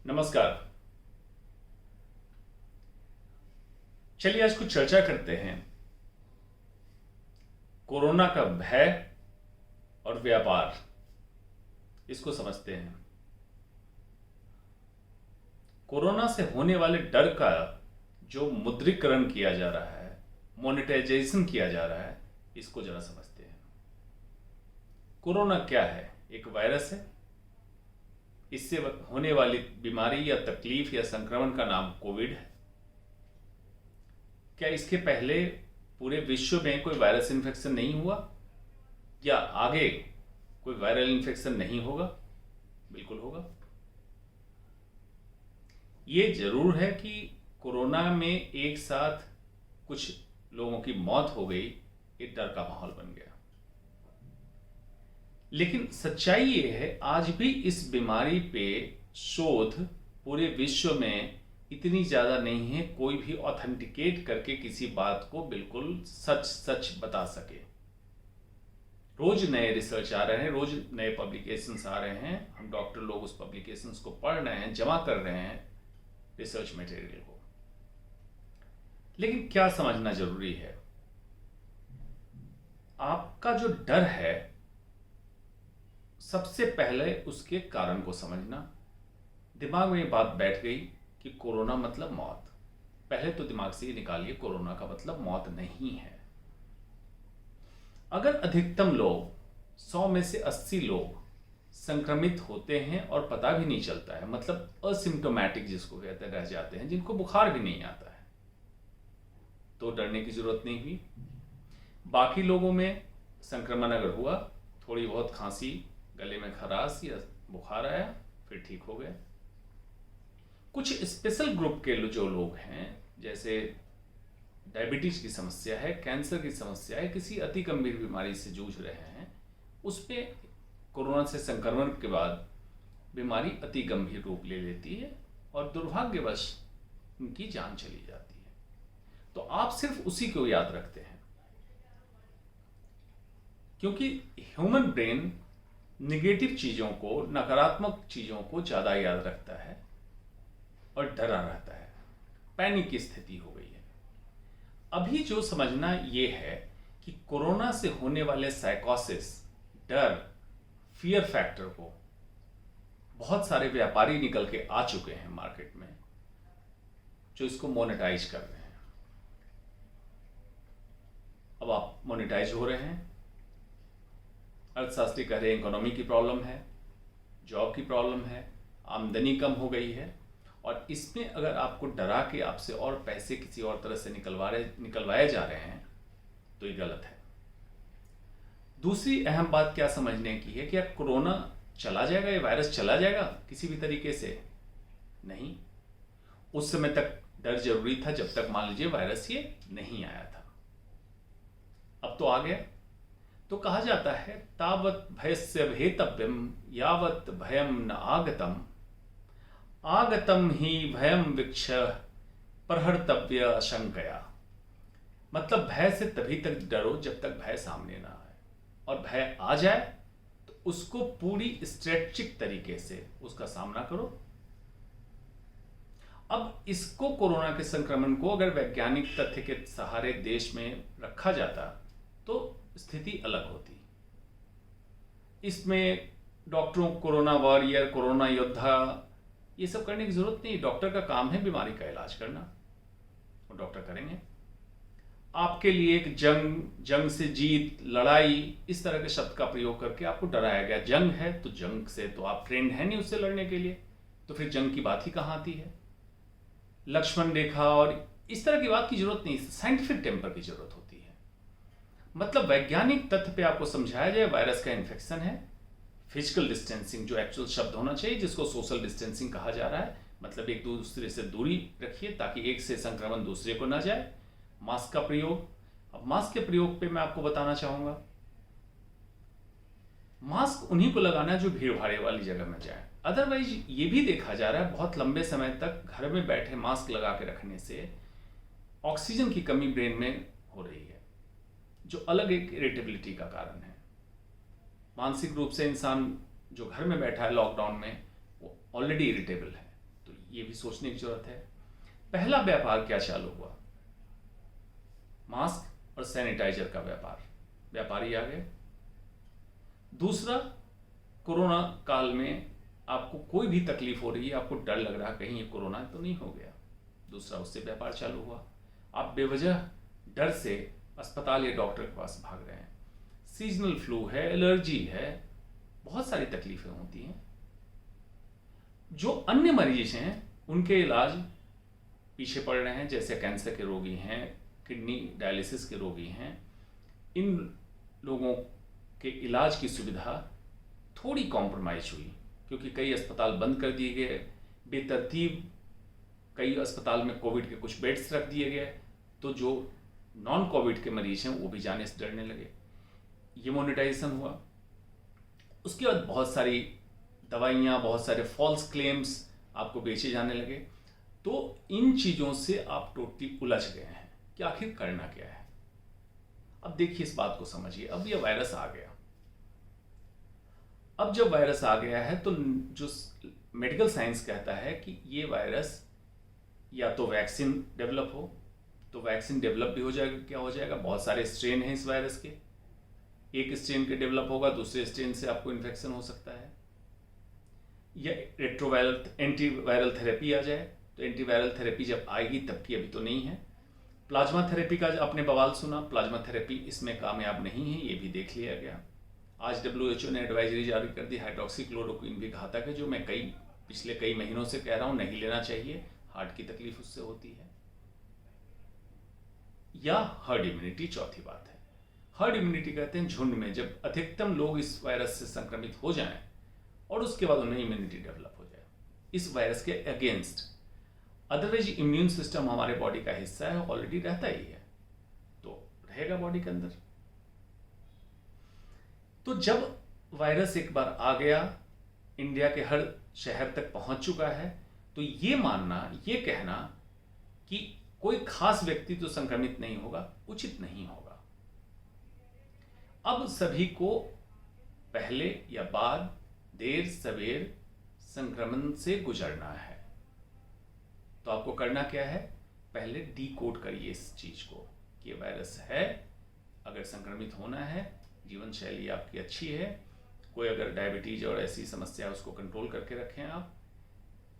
नमस्कार। चलिए आज कुछ चर्चा करते हैं कोरोना का भय और व्यापार, इसको समझते हैं। कोरोना से होने वाले डर का जो मुद्रीकरण किया जा रहा है, मोनेटाइजेशन किया जा रहा है, इसको जरा समझते हैं। कोरोना क्या है? एक वायरस है। इससे होने वाली बीमारी या तकलीफ या संक्रमण का नाम कोविड है। क्या इसके पहले पूरे विश्व में कोई वायरस इन्फेक्शन नहीं हुआ या आगे कोई वायरल इन्फेक्शन नहीं होगा? बिल्कुल होगा। ये जरूर है कि कोरोना में एक साथ कुछ लोगों की मौत हो गई, एक डर का माहौल बन गया। लेकिन सच्चाई ये है, आज भी इस बीमारी पे शोध पूरे विश्व में इतनी ज़्यादा नहीं है कोई भी ऑथेंटिकेट करके किसी बात को बिल्कुल सच सच बता सके। रोज नए रिसर्च आ रहे हैं, रोज नए पब्लिकेशंस आ रहे हैं। हम डॉक्टर लोग उस पब्लिकेशंस को पढ़ रहे हैं, जमा कर रहे हैं रिसर्च मटेरियल को। लेकिन क्या समझना जरूरी है, आपका जो डर है सबसे पहले उसके कारण को समझना। दिमाग में ये बात बैठ गई कि कोरोना मतलब मौत, पहले तो दिमाग से ये निकालिए कोरोना का मतलब मौत नहीं है। अगर अधिकतम लोग 100 में से 80 लोग संक्रमित होते हैं और पता भी नहीं चलता है, मतलब असिम्टोमेटिक जिसको कहते हैं, रह जाते हैं, जिनको बुखार भी नहीं आता है, तो डरने की जरूरत नहीं हुई। बाकी लोगों में संक्रमण अगर हुआ, थोड़ी बहुत खांसी, गले में खराश या बुखार आया, फिर ठीक हो गया। कुछ स्पेशल ग्रुप के जो लोग हैं, जैसे डायबिटीज की समस्या है, कैंसर की समस्या है, किसी अति गंभीर बीमारी से जूझ रहे हैं, उसमें कोरोना से संक्रमण के बाद बीमारी अति गंभीर रूप ले लेती है और दुर्भाग्यवश उनकी जान चली जाती है। तो आप सिर्फ उसी को याद रखते हैं, क्योंकि ह्यूमन ब्रेन निगेटिव चीजों को, नकारात्मक चीजों को ज्यादा याद रखता है और डरा रहता है। पैनिक की स्थिति हो गई है। अभी जो समझना ये है कि कोरोना से होने वाले साइकोसिस, डर, फियर फैक्टर को बहुत सारे व्यापारी निकल के आ चुके हैं मार्केट में, जो इसको मोनेटाइज कर रहे हैं। अब आप मोनेटाइज हो रहे हैं। अर्थशास्त्री कह रहे हैं इकोनॉमी की प्रॉब्लम है, जॉब की प्रॉब्लम है, आमदनी कम हो गई है, और इसमें अगर आपको डरा के आपसे और पैसे किसी और तरह से निकलवाए जा रहे हैं तो ये गलत है। दूसरी अहम बात क्या समझने की है, क्या कोरोना चला जाएगा, ये वायरस चला जाएगा किसी भी तरीके से? नहीं। उस समय तक डर जरूरी था जब तक मान लीजिए वायरस ये नहीं आया था। अब तो आ गया। तो कहा जाता है तावत भयस्य भेतव्यम यावत भयम न आगतम, आगतम ही भयम वीक्ष प्रहर्तव्य आशंकया। मतलब भय से तभी तक डरो जब तक भय सामने ना आए, और भय आ जाए तो उसको पूरी स्ट्रेटजिक तरीके से उसका सामना करो। अब इसको, कोरोना के संक्रमण को अगर वैज्ञानिक तथ्य के सहारे देश में रखा जाता तो स्थिति अलग होती। इसमें डॉक्टरों को कोरोना वॉरियर, कोरोना योद्धा, ये सब करने की जरूरत नहीं। डॉक्टर का काम है बीमारी का इलाज करना, और डॉक्टर करेंगे। आपके लिए एक जंग से जीत, लड़ाई, इस तरह के शब्द का प्रयोग करके आपको डराया गया। जंग है तो जंग से तो आप ट्रेंड है नहीं उससे लड़ने के लिए, तो फिर जंग की बात ही कहां आती है? लक्ष्मण रेखा और इस तरह की बात की जरूरत नहीं, साइंटिफिक टेम्पर की जरूरत होती है। मतलब वैज्ञानिक तथ्य पे आपको समझाया जाए वायरस का इन्फेक्शन है, फिजिकल डिस्टेंसिंग जो एक्चुअल शब्द होना चाहिए, जिसको सोशल डिस्टेंसिंग कहा जा रहा है, मतलब एक दूसरे से दूरी रखिए ताकि एक से संक्रमण दूसरे को ना जाए। मास्क का प्रयोग। अब मास्क के प्रयोग पे मैं आपको बताना चाहूंगा, मास्क उन्हीं को लगाना है जो भीड़ भाड़ वाली जगह में जाए। अदरवाइज ये भी देखा जा रहा है बहुत लंबे समय तक घर में बैठे मास्क लगा के रखने से ऑक्सीजन की कमी ब्रेन में हो रही है, जो अलग एक इरिटेबिलिटी का कारण है। मानसिक रूप से इंसान जो घर में बैठा है लॉकडाउन में, वो ऑलरेडी इरिटेबल है, ये भी सोचने की जरूरत है। पहला व्यापार क्या चालू हुआ? मास्क और सैनिटाइजर का व्यापार, व्यापारी आ गए। दूसरा, कोरोना काल में आपको कोई भी तकलीफ हो रही है, आपको डर लग रहा कहीं ये कोरोना तो नहीं हो गया, दूसरा उससे व्यापार चालू हुआ। आप बेवजह डर से अस्पताल या डॉक्टर के पास भाग रहे हैं। सीजनल फ्लू है, एलर्जी है, बहुत सारी तकलीफें होती हैं। जो अन्य मरीज हैं उनके इलाज पीछे पड़ रहे हैं, जैसे कैंसर के रोगी हैं, किडनी डायलिसिस के रोगी हैं। इन लोगों के इलाज की सुविधा थोड़ी कॉम्प्रोमाइज हुई, क्योंकि कई अस्पताल बंद कर दिए गए, बेतरतीब कई अस्पताल में कोविड के कुछ बेड्स रख दिए गए, तो जो नॉन कोविड के मरीज हैं वो भी जाने से डरने लगे। ये मोनेटाइजेशन हुआ। उसके बाद बहुत सारी दवाइयाँ, बहुत सारे फॉल्स क्लेम्स आपको बेचे जाने लगे। तो इन चीज़ों से आप टोटली उलझ गए हैं कि आखिर करना क्या है। अब देखिए, इस बात को समझिए। अब ये वायरस आ गया। अब जब वायरस आ गया है तो जो मेडिकल साइंस कहता है कि ये वायरस या तो वैक्सीन डेवलप हो, तो वैक्सीन डेवलप भी हो जाएगा। क्या हो जाएगा? बहुत सारे स्ट्रेन हैं इस वायरस के, एक स्ट्रेन के डेवलप होगा, दूसरे स्ट्रेन से आपको इन्फेक्शन हो सकता है। या रेट्रोवायरल एंटीवायरल थेरेपी आ जाए, तो एंटीवायरल थेरेपी जब आएगी, तब की अभी तो नहीं है। प्लाज्मा थेरेपी का आपने बवाल सुना, प्लाज्मा थेरेपी इसमें कामयाब नहीं है, ये भी देख लिया गया। आज WHO ने एडवाइजरी जारी कर दी, हाइड्रोक्सीक्लोरोक्वीन भी घातक है, जो मैं पिछले कई महीनों से कह रहा हूं नहीं लेना चाहिए, हार्ट की तकलीफ उससे होती है। या हर्ड इम्यूनिटी चौथी बात है। हर्ड इम्यूनिटी कहते हैं झुंड में जब अधिकतम लोग इस वायरस से संक्रमित हो जाएं और उसके बाद उन्हें इम्यूनिटी डेवलप हो जाए इस वायरस के अगेंस्ट। अदरवाइज इम्यून सिस्टम हमारे बॉडी का हिस्सा है, ऑलरेडी रहता ही है, तो रहेगा बॉडी के अंदर। तो जब वायरस एक बार आ गया, इंडिया के हर शहर तक पहुंच चुका है, तो ये मानना, ये कहना कि कोई खास व्यक्ति तो संक्रमित नहीं होगा, उचित नहीं होगा। अब सभी को पहले या बाद, देर सवेर संक्रमण से गुजरना है। तो आपको करना क्या है? पहले डीकोड करिए इस चीज को कि वायरस है, अगर संक्रमित होना है, जीवन शैली आपकी अच्छी है, कोई अगर डायबिटीज और ऐसी समस्या है उसको कंट्रोल करके रखें आप,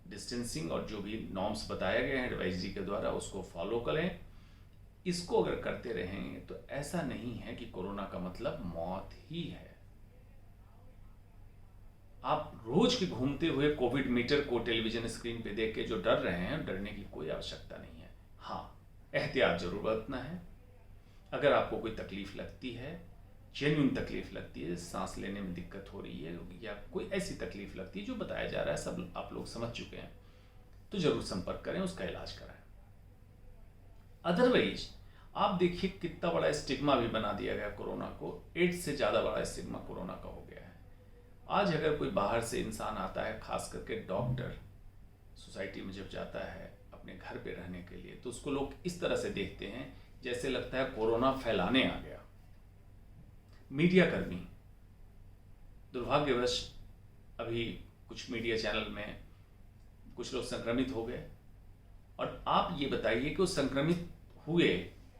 डिस्टेंसिंग और जो भी नॉर्म्स बताए गए हैं एडवाइजरी के द्वारा उसको फॉलो करें। इसको अगर करते रहेंगे तो ऐसा नहीं है कि कोरोना का मतलब मौत ही है। आप रोज के घूमते हुए कोविड मीटर को टेलीविजन स्क्रीन पे देख के जो डर रहे हैं, डरने की कोई आवश्यकता नहीं है। हाँ, एहतियात जरूर बरतना है। अगर आपको कोई तकलीफ लगती है, जेन्युइन तकलीफ लगती है, सांस लेने में दिक्कत हो रही है या कोई ऐसी तकलीफ लगती है जो बताया जा रहा है, सब आप लोग समझ चुके हैं, तो जरूर संपर्क करें, उसका इलाज कराएं। अदरवाइज आप देखिए कितना बड़ा स्टिग्मा भी बना दिया गया कोरोना को। एड्स से ज्यादा बड़ा स्टिग्मा कोरोना का हो गया है। आज अगर कोई बाहर से इंसान आता है, खास करके डॉक्टर सोसाइटी में जब जाता है अपने घर पे रहने के लिए, तो उसको लोग इस तरह से देखते हैं जैसे लगता है कोरोना फैलाने आ गया। मीडिया कर्मी, दुर्भाग्यवश अभी कुछ मीडिया चैनल में कुछ लोग संक्रमित हो गए, और आप ये बताइए कि वो संक्रमित हुए,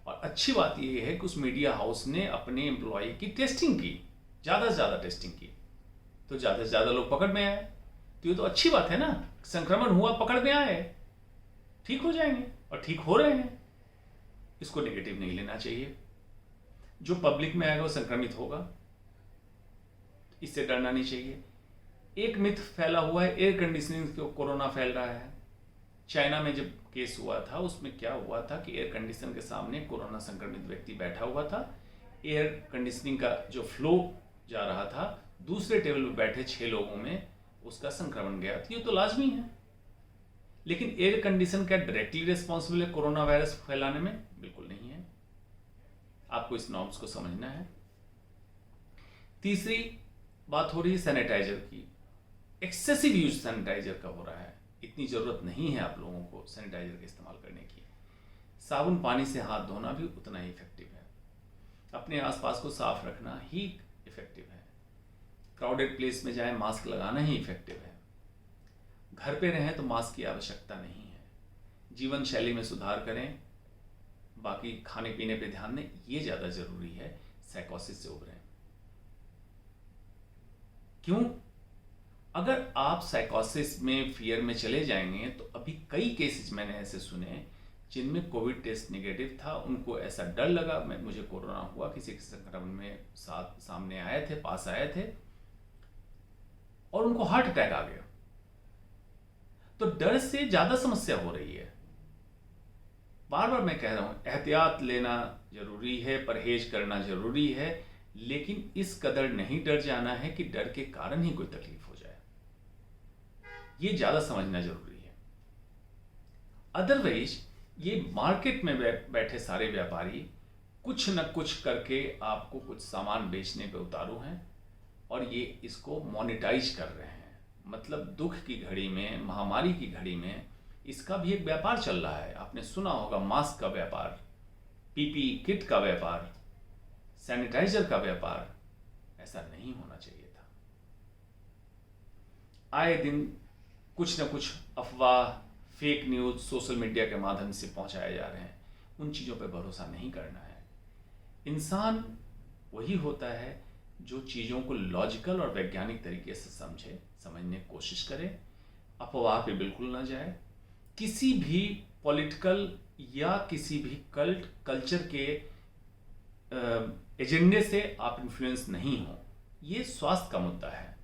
और अच्छी बात ये है कि उस मीडिया हाउस ने अपने एम्प्लॉय की टेस्टिंग की, ज़्यादा से ज़्यादा टेस्टिंग की, तो ज़्यादा से ज़्यादा लोग पकड़ में आए। तो ये तो अच्छी बात है ना, संक्रमण हुआ, पकड़ में आए, ठीक हो जाएंगे, और ठीक हो रहे हैं। इसको नेगेटिव नहीं लेना चाहिए। जो पब्लिक में आएगा वो संक्रमित होगा, इससे डरना नहीं चाहिए। एक मिथ फैला हुआ है, एयर कंडीशनिंग से कोरोना फैल रहा है। चाइना में जब केस हुआ था, उसमें क्या हुआ था कि एयर कंडीशनर के सामने कोरोना संक्रमित व्यक्ति बैठा हुआ था, एयर कंडीशनिंग का जो फ्लो जा रहा था, दूसरे टेबल पर बैठे 6 लोगों में उसका संक्रमण गया था। ये तो लाजमी है, लेकिन एयर कंडीशन क्या डायरेक्टली रिस्पॉन्सिबल है कोरोना वायरस फैलाने में? बिल्कुल नहीं है। आपको इस नॉर्म्स को समझना है। तीसरी बात हो रही है सैनिटाइजर की। एक्सेसिव यूज सैनिटाइजर का हो रहा है, इतनी जरूरत नहीं है आप लोगों को सैनिटाइजर का इस्तेमाल करने की। साबुन पानी से हाथ धोना भी उतना ही इफेक्टिव है। अपने आसपास को साफ रखना ही इफेक्टिव है। क्राउडेड प्लेस में जाए, मास्क लगाना ही इफेक्टिव है। घर पे रहें तो मास्क की आवश्यकता नहीं है। जीवन शैली में सुधार करें, बाकी खाने पीने पे ध्यान दें, ये ज़्यादा ज़रूरी है साइकोसिस से उबरें। क्यों? अगर आप साइकोसिस में, फियर में चले जाएंगे तो अभी कई केसेस मैंने ऐसे सुने जिनमें कोविड टेस्ट नेगेटिव था, उनको ऐसा डर लगा मुझे कोरोना हुआ, किसी के संक्रमण में सामने आए थे, पास आए थे, और उनको हार्ट अटैक आ गया। तो डर से ज़्यादा समस्या हो रही है। बार बार मैं कह रहा हूँ, एहतियात लेना जरूरी है, परहेज करना जरूरी है, लेकिन इस कदर नहीं डर जाना है कि डर के कारण ही कोई तकलीफ हो जाए। ये ज़्यादा समझना जरूरी है। अदरवाइज ये मार्केट में बैठे सारे व्यापारी कुछ न कुछ करके आपको कुछ सामान बेचने पे उतारू हैं, और ये इसको मोनेटाइज कर रहे हैं। मतलब दुख की घड़ी में, महामारी की घड़ी में इसका भी एक व्यापार चल रहा है। आपने सुना होगा मास्क का व्यापार, पीपी किट का व्यापार, सैनिटाइजर का व्यापार। ऐसा नहीं होना चाहिए था। आए दिन कुछ न कुछ अफवाह, फेक न्यूज़ सोशल मीडिया के माध्यम से पहुंचाए जा रहे हैं। उन चीज़ों पर भरोसा नहीं करना है। इंसान वही होता है जो चीज़ों को लॉजिकल और वैज्ञानिक तरीके से समझने की कोशिश करे, अफवाह पे बिल्कुल ना जाए, किसी भी पॉलिटिकल या किसी भी कल्चर के एजेंडे से आप इन्फ्लुएंस नहीं हो। ये स्वास्थ्य का मुद्दा है,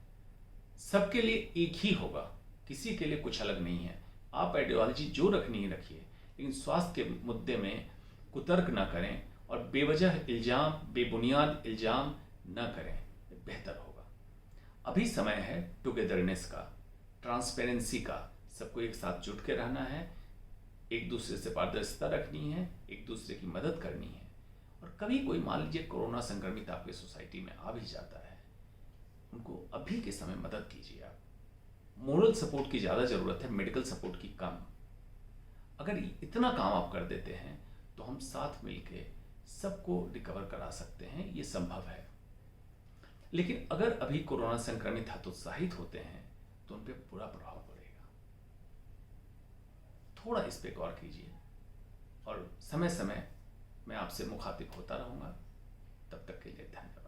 सबके लिए एक ही होगा, किसी के लिए कुछ अलग नहीं है। आप आइडियोलॉजी जो रखनी है रखिए, लेकिन स्वास्थ्य के मुद्दे में कुतर्क ना करें और बेवजह इल्ज़ाम, बेबुनियाद इल्ज़ाम न करें, बेहतर होगा। अभी समय है टुगेदरनेस का, ट्रांसपेरेंसी का, सबको एक साथ जुट के रहना है, एक दूसरे से पारदर्शिता रखनी है, एक दूसरे की मदद करनी है। और कभी कोई मान लीजिए कोरोना संक्रमित आपके सोसाइटी में आ भी जाता है, उनको अभी के समय मदद कीजिए। आप मोरल सपोर्ट की ज़्यादा ज़रूरत है, मेडिकल सपोर्ट की कम। अगर इतना काम आप कर देते हैं तो हम साथ मिलके सबको रिकवर करा सकते हैं, ये संभव है। लेकिन अगर अभी कोरोना संक्रमित हतोत्साहित होते हैं तो उन पर बुरा प्रभाव पड़ेगा। थोड़ा इस पे गौर कीजिए, और समय समय मैं आपसे मुखातिब होता रहूँगा। तब तक के लिए धन्यवाद।